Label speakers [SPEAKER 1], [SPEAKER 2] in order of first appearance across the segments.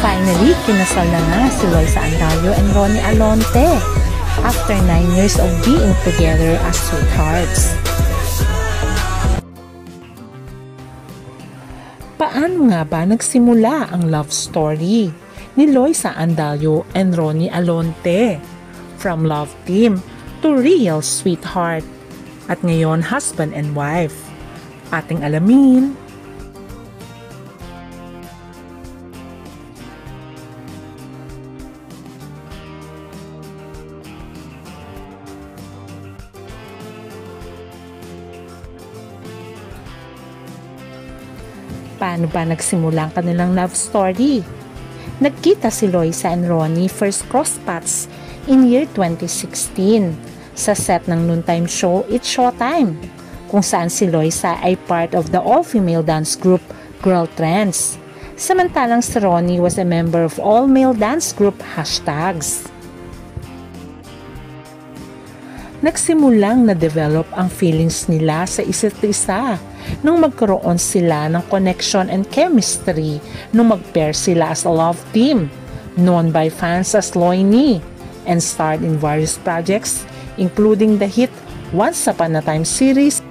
[SPEAKER 1] Finally, kinasal na nga si Loisa Andalio and Ronnie Alonte after 9 years of being together as sweethearts. Paano nga ba nagsimula ang love story ni Loisa Andalio and Ronnie Alonte? From love team to real sweetheart at ngayon husband and wife. Ating alamin. Paano ba nagsimula ang kanilang love story? Nagkita si Loisa and Ronnie first cross paths in year 2016 sa set ng noontime show It's Showtime, kung saan si Loisa ay part of the all-female dance group Girl Trends, samantalang si Ronnie was a member of all-male dance group Hashtags. Nagsimulang na-develop ang feelings nila sa isa't isa nung magkaroon sila ng connection and chemistry nung mag-pair sila as a love team, known by fans as Loini, and starred in various projects including the hit Once Upon a Time series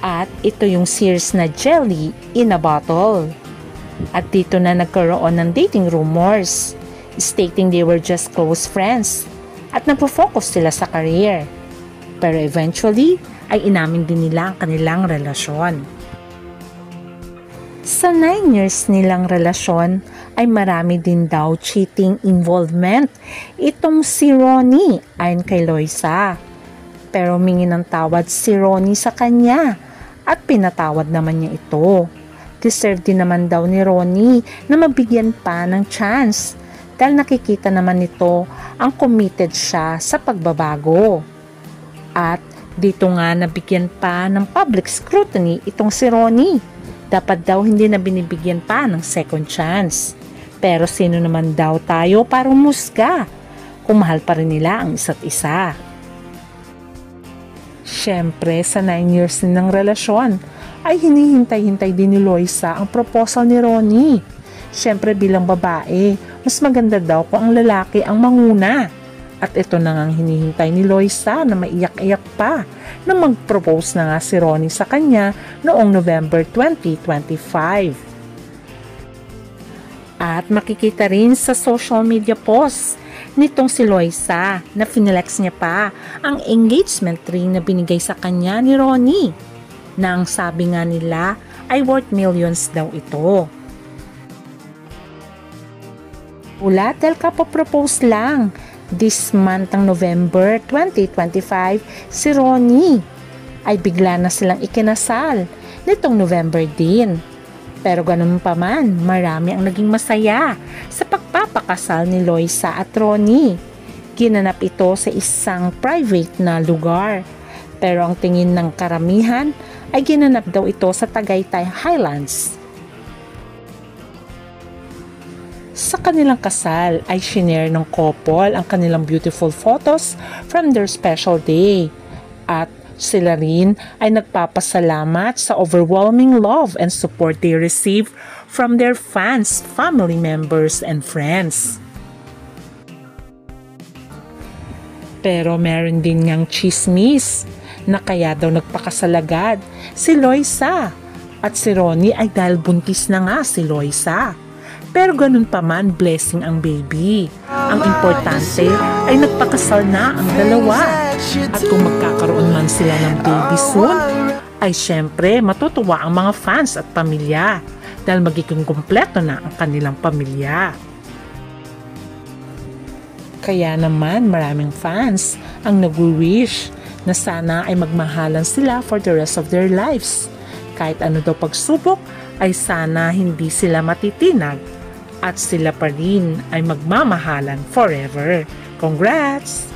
[SPEAKER 1] at ito yung series na Jelly in a Bottle. At dito na nagkaroon ng dating rumors, stating they were just close friends at nagpo-focus sila sa career. Pero eventually, ay inamin din nila ang kanilang relasyon. Sa 9 years nilang relasyon, ay marami din daw cheating involvement itong si Ronnie ayon kay Loisa. Pero humingi ng tawad si Ronnie sa kanya at pinatawad naman niya ito. Deserve din naman daw ni Ronnie na mabigyan pa ng chance dahil nakikita naman nito ang committed siya sa pagbabago. At dito nga nabigyan pa ng public scrutiny itong si Ronnie. Dapat daw hindi na binibigyan pa ng second chance. Pero sino naman daw tayo para umusga kung mahal pa rin nila ang isa't isa? Siyempre sa 9 years ng relasyon ay hinihintay-hintay din ni Loisa ang proposal ni Ronnie. Siyempre bilang babae, mas maganda daw kung ang lalaki ang manguna. At ito na nga hinihintay ni Loisa na maiyak-iyak pa na mag-propose na nga si Ronnie sa kanya noong November 2025. At makikita rin sa social media posts nitong si Loisa na finelex niya pa ang engagement ring na binigay sa kanya ni Ronnie na ang sabi nga nila ay worth millions daw ito. Wala dahil kapapropose lang this month ng November 2025 si Ronnie ay bigla na silang ikinasal nitong November din. Pero ganun pa man, marami ang naging masaya sa pagpapakasal ni Loisa at Ronnie. Ginanap ito sa isang private na lugar. Pero ang tingin ng karamihan ay ginanap daw ito sa Tagaytay Highlands. Sa kanilang kasal ay shinare ng couple ang kanilang beautiful photos from their special day. At sila rin ay nagpapasalamat sa overwhelming love and support they receive from their fans, family members, and friends. Pero meron din ngang chismis na kaya daw nagpakasalagad si Loisa at si Ronnie ay dahil buntis na nga si Loisa. Pero ganun pa man, blessing ang baby. Ang importante ay nagpakasal na ang dalawa. At kung magkakaroon man sila ng baby soon, ay syempre matutuwa ang mga fans at pamilya dahil magiging kumpleto na ang kanilang pamilya. Kaya naman maraming fans ang nag-wish na sana ay magmahalan sila for the rest of their lives. Kahit ano daw pagsubok ay sana hindi sila matitinag at sila pa rin ay magmamahalan forever. Congrats!